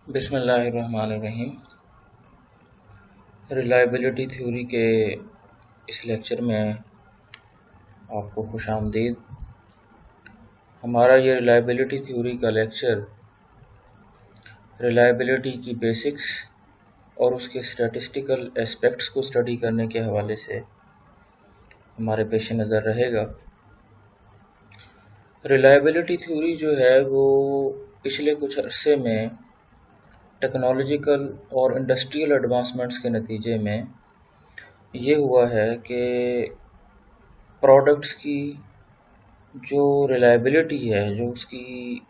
बिस्मिल्लाहिर्रहमानिर्रहीम। Reliability theory के इस लेक्चर में आपको खुशामदीद। हमारा ये रिलायबिलिटी थ्योरी का लेक्चर रिलायबिलिटी की बेसिक्स और उसके स्टैटिस्टिकल एस्पेक्ट्स को स्टडी करने के हवाले से हमारे पेश नज़र रहेगा। रिलायबिलिटी थ्योरी जो है वो पिछले कुछ अरसे में टेक्नोलॉजिकल और इंडस्ट्रियल एडवांसमेंट्स के नतीजे में ये हुआ है कि प्रोडक्ट्स की जो रिलायबिलिटी है, जो उसकी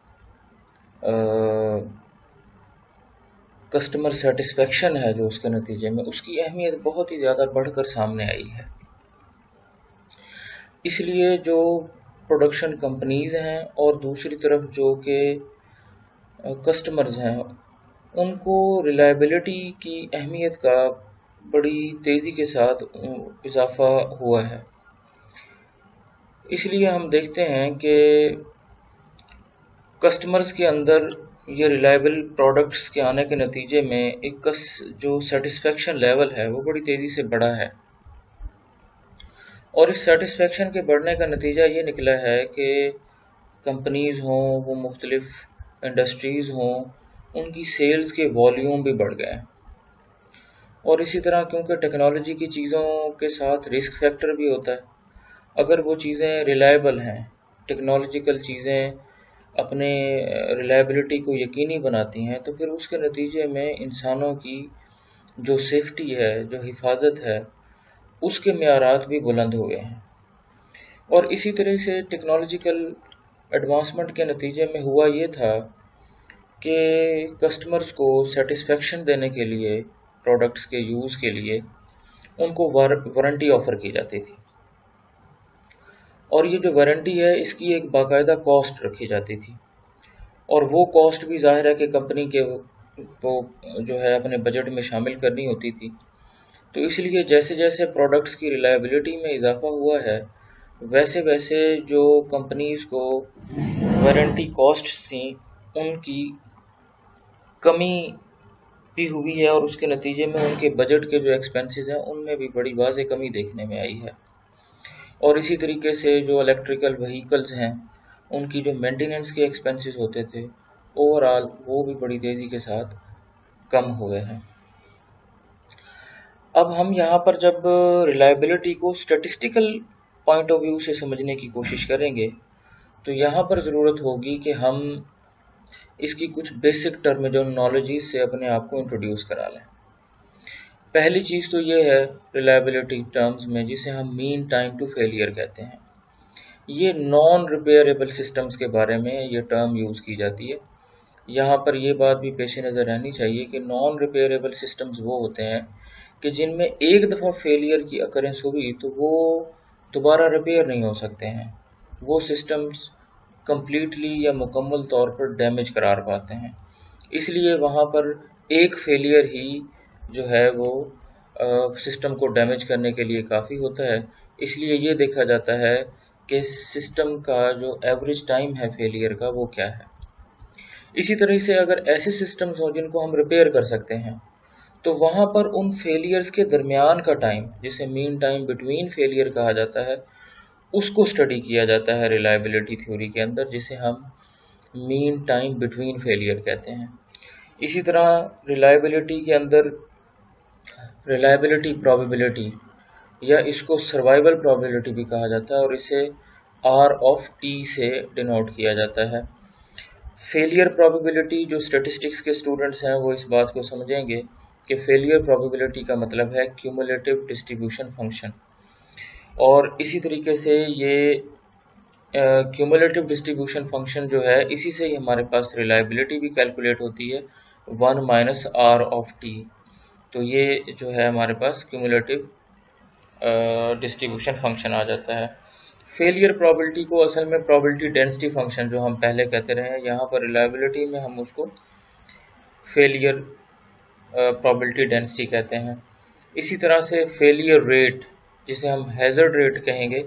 कस्टमर सेटिस्फेक्शन है, जो उसके नतीजे में उसकी अहमियत बहुत ही ज़्यादा बढ़कर सामने आई है। इसलिए जो प्रोडक्शन कंपनीज़ हैं और दूसरी तरफ जो कि कस्टमर्स हैं, उनको रिलायबिलिटी की अहमियत का बड़ी तेज़ी के साथ इजाफ़ा हुआ है। इसलिए हम देखते हैं कि कस्टमर्स के अंदर ये रिलायबल प्रोडक्ट्स के आने के नतीजे में एक जो सेटिस्फेक्शन लेवल है वो बड़ी तेज़ी से बढ़ा है। और इस सेटिस्फेक्शन के बढ़ने का नतीजा ये निकला है कि कंपनीज़ हों, वो मुख्तलिफ इंडस्ट्रीज़ हों, उनकी सेल्स के वॉल्यूम भी बढ़ गए। और इसी तरह क्योंकि टेक्नोलॉजी की चीज़ों के साथ रिस्क फैक्टर भी होता है। अगर वो चीज़ें रिलायबल हैं, टेक्नोलॉजिकल चीज़ें अपने रिलायबिलिटी को यकीनी बनाती हैं, तो फिर उसके नतीजे में इंसानों की जो सेफ्टी है, जो हिफाजत है, उसके मेयारात भी बुलंद हो गए हैं। और इसी तरह से टेक्नोलॉजिकल एडवांसमेंट के नतीजे में हुआ ये था कि कस्टमर्स को सेटिस्फेक्शन देने के लिए, प्रोडक्ट्स के यूज़ के लिए उनको वारंटी ऑफ़र की जाती थी। और ये जो वारंटी है, इसकी एक बाकायदा कॉस्ट रखी जाती थी, और वो कॉस्ट भी ज़ाहिर है कि कंपनी के वो जो है अपने बजट में शामिल करनी होती थी। तो इसलिए जैसे जैसे प्रोडक्ट्स की रिलायबिलिटी में इजाफा हुआ है, वैसे वैसे जो कंपनीज़ को वारंटी कॉस्ट्स थी उनकी कमी भी हुई है, और उसके नतीजे में उनके बजट के जो एक्सपेंसेस हैं उनमें भी बड़ी वाज़ेह कमी देखने में आई है। और इसी तरीके से जो इलेक्ट्रिकल व्हीकल्स हैं, उनकी जो मेंटेनेंस के एक्सपेंसेस होते थे, ओवरऑल वो भी बड़ी तेज़ी के साथ कम हुए हैं। अब हम यहाँ पर जब रिलायबिलिटी को स्टैटिस्टिकल पॉइंट ऑफ व्यू से समझने की कोशिश करेंगे, तो यहाँ पर ज़रूरत होगी कि हम इसकी कुछ बेसिक टर्मिनोलॉजी से अपने आप को इंट्रोड्यूस करा लें। पहली चीज़ तो ये है रिलायबिलिटी टर्म्स में, जिसे हम मीन टाइम टू फेलियर कहते हैं। ये नॉन रिपेयरेबल सिस्टम्स के बारे में ये टर्म यूज़ की जाती है। यहाँ पर ये बात भी पेश नज़र रहनी चाहिए कि नॉन रिपेयरेबल सिस्टम्स वो होते हैं कि जिनमें एक दफ़ा फेलियर की अकरेंस हुई तो वो दोबारा रिपेयर नहीं हो सकते हैं। वो सिस्टम्स कंप्लीटली या मुकम्मल तौर पर डैमेज करार पाते हैं। इसलिए वहाँ पर एक फेलियर ही जो है वो सिस्टम को डैमेज करने के लिए काफ़ी होता है। इसलिए ये देखा जाता है कि सिस्टम का जो एवरेज टाइम है फेलियर का वो क्या है। इसी तरह से अगर ऐसे सिस्टम्स हों जिनको हम रिपेयर कर सकते हैं, तो वहाँ पर उन फेलियर्स के दरमियान का टाइम, जिसे मीन टाइम बिटवीन फेलियर कहा जाता है, उसको स्टडी किया जाता है रिलायबिलिटी थ्योरी के अंदर, जिसे हम मीन टाइम बिटवीन फेलियर कहते हैं। इसी तरह रिलायबिलिटी के अंदर रिलायबिलिटी प्रोबेबिलिटी, या इसको सर्वाइवल प्रोबेबिलिटी भी कहा जाता है, और इसे R(T) से डिनोट किया जाता है। फेलियर प्रोबेबिलिटी, जो स्टैटिस्टिक्स के स्टूडेंट्स हैं वो इस बात को समझेंगे कि फेलियर प्रोबेबिलिटी का मतलब है क्यूमुलेटिव डिस्ट्रीब्यूशन फंक्शन। और इसी तरीके से ये क्यूमुलेटिव डिस्ट्रीब्यूशन फंक्शन जो है, इसी से ही हमारे पास रिलायबिलिटी भी कैलकुलेट होती है, 1 - R(T). तो ये जो है हमारे पास क्यूमुलेटिव डिस्ट्रीब्यूशन फंक्शन आ जाता है। फेलियर प्रोबेबिलिटी को असल में प्रोबेबिलिटी डेंसिटी फंक्शन जो हम पहले कहते रहे हैं, यहाँ पर रिलायबिलिटी में हम उसको फेलियर प्रोबेबिलिटी डेंसिटी कहते हैं। इसी तरह से फेलियर रेट, जिसे हम हैज़र्ड रेट कहेंगे,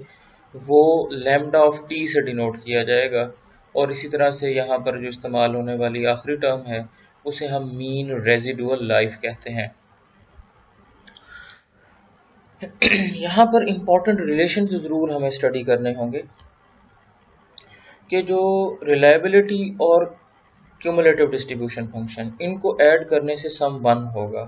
वो λ(T) से डिनोट किया जाएगा। और इसी तरह से यहाँ पर जो इस्तेमाल होने वाली आखिरी टर्म है उसे हम मीन रेजिडुअल लाइफ कहते हैं। यहाँ पर इंपॉर्टेंट रिलेशन जरूर हमें स्टडी करने होंगे कि जो रिलायबिलिटी और क्यूमुलेटिव डिस्ट्रीब्यूशन फंक्शन, इनको ऐड करने से सम 1 होगा।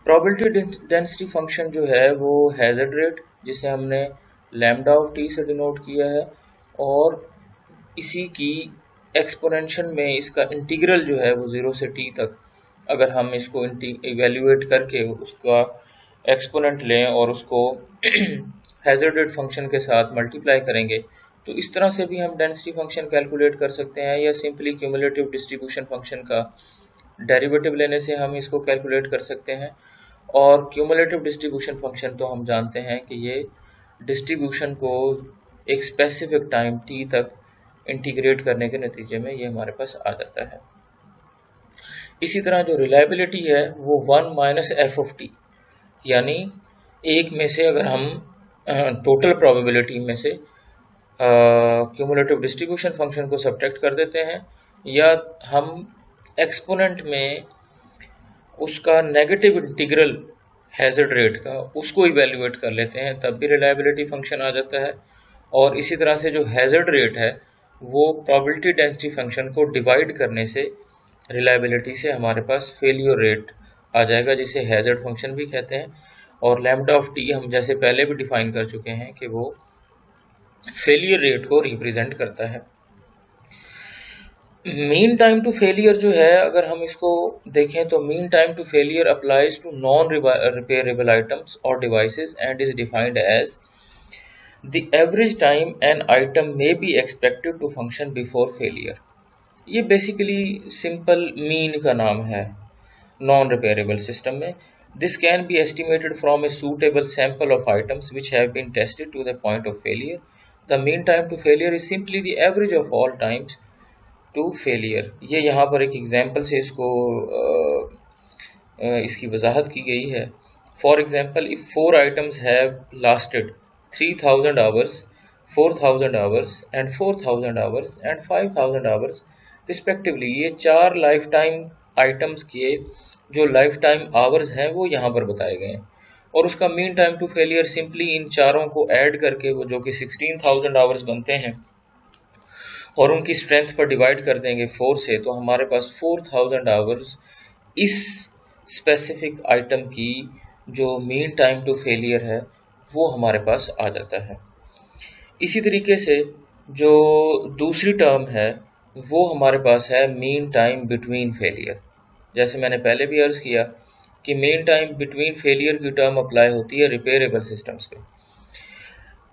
प्रोबेबिलिटी डेंसिटी फंक्शन जो है वो हैजर्ड रेट, जिसे हमने लैम्डा ऑफ टी से डिनोट किया है, और इसी की एक्सपोनेंशियल में इसका इंटीग्रल जो है वो 0 से t तक, अगर हम इसको इवेल्युएट करके उसका एक्सपोनेंट लें और उसको हैजर्ड रेट फंक्शन के साथ मल्टीप्लाई करेंगे, तो इस तरह से भी हम डेंसिटी फंक्शन कैलकुलेट कर सकते हैं, या सिंपली क्यूमुलेटिव डिस्ट्रीब्यूशन फंक्शन का डेरिवेटिव लेने से हम इसको कैलकुलेट कर सकते हैं। और क्यूमुलेटिव डिस्ट्रीब्यूशन फंक्शन तो हम जानते हैं कि ये डिस्ट्रीब्यूशन को एक स्पेसिफिक टाइम t तक इंटीग्रेट करने के नतीजे में ये हमारे पास आ जाता है। इसी तरह जो रिलायबिलिटी है वो 1 माइनस एफ ऑफ टी, यानी एक में से अगर हम टोटल प्रोबेबिलिटी में से क्यूमुलेटिव डिस्ट्रीब्यूशन फंक्शन को सब्ट्रैक्ट कर देते हैं, या हम एक्सपोनेंट में उसका नेगेटिव इंटीग्रल हैजर्ड रेट का उसको इवेल्युएट कर लेते हैं, तब भी रिलायबिलिटी फंक्शन आ जाता है। और इसी तरह से जो हैजर्ड रेट है वो प्रोबेबिलिटी डेंसिटी फंक्शन को डिवाइड करने से रिलायबिलिटी से हमारे पास फेलियर रेट आ जाएगा, जिसे हैजर्ड फंक्शन भी कहते हैं। और लैम्डा ऑफ टी हम जैसे पहले भी डिफाइन कर चुके हैं कि वो फेलियर रेट को रिप्रेजेंट करता है। मीन टाइम टू फेलियर जो है, अगर हम इसको देखें तो mean time to failure applies to non repairable items और devices and is defined as the average time an item may be expected to function before failure. ये बेसिकली सिंपल मीन का नाम है नॉन रिपेयरेबल सिस्टम में। This can be estimated from a suitable sample of items which have been tested to the point of failure. The mean time to failure is simply the average of all times to failure. ये यहाँ पर एक example से इसको इसकी वजाहत की गई है। For example, if 4 items have lasted 3000 hours, 4000 hours and 4000 hours and 5000 hours respectively, ये 4 लाइफ टाइम आइटम्स के जो लाइफ टाइम आवर्स हैं वो यहाँ पर बताए गए हैं, और उसका mean time to failure simply इन चारों को ऐड करके वो जो कि 16000 आवर्स बनते हैं और उनकी स्ट्रेंथ पर डिवाइड कर देंगे 4 से, तो हमारे पास 4000 आवर्स इस स्पेसिफिक आइटम की जो मीन टाइम टू फेलियर है वो हमारे पास आ जाता है। इसी तरीके से जो दूसरी टर्म है वो हमारे पास है मीन टाइम बिटवीन फेलियर। जैसे मैंने पहले भी अर्ज किया कि मीन टाइम बिटवीन फेलियर की टर्म अप्लाई होती है रिपेयरेबल सिस्टम्स पे,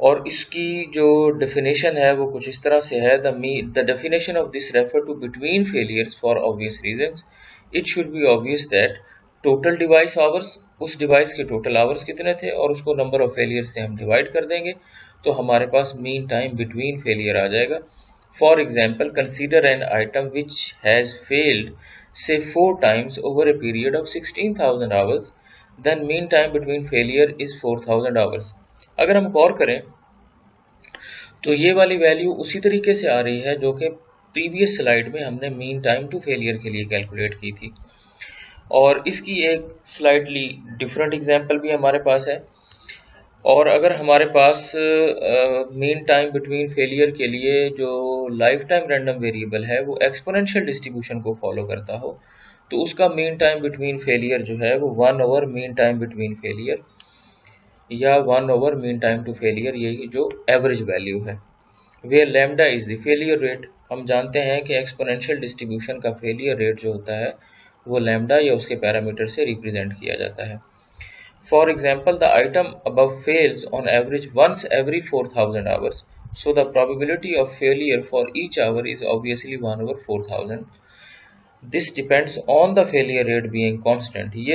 और इसकी जो डेफिनेशन है वो कुछ इस तरह से है, the definition of this refer to between failures for obvious reasons. It should be obvious that total device hours, उस डिवाइस के टोटल आवर्स कितने थे और उसको नंबर ऑफ फेलियर से हम डिवाइड कर देंगे, तो हमारे पास मीन टाइम बिटवीन फेलियर आ जाएगा। For example, consider an item which has failed say 4 times over a period of 16,000 hours, then mean time between failure is 4,000 hours। अगर हम गौर करें तो ये वाली वैल्यू उसी तरीके से आ रही है जो कि प्रीवियस स्लाइड में हमने मीन टाइम टू फेलियर के लिए कैलकुलेट की थी, और इसकी एक स्लाइडली डिफरेंट एग्जांपल भी हमारे पास है। और अगर हमारे पास मीन टाइम बिटवीन फेलियर के लिए जो लाइफ टाइम रैंडम वेरिएबल है वो एक्सपोनेंशियल डिस्ट्रीब्यूशन को फॉलो करता हो, तो उसका मीन टाइम बिटवीन फेलियर जो है वो 1 over mean time between failure या 1 over mean time to failure, यही जो एवरेज वैल्यू है। Where lambda is the failure rate. हम जानते हैं कि एक्सपोनेंशियल डिस्ट्रीब्यूशन का फेलियर रेट जो होता है वो लैम्डा या उसके पैरामीटर से रिप्रेजेंट किया जाता है। For example, the item above fails on average once every 4000 hours. So the probability of failure for each hour is obviously 1 over 4000. This depends on the failure rate being constant. ये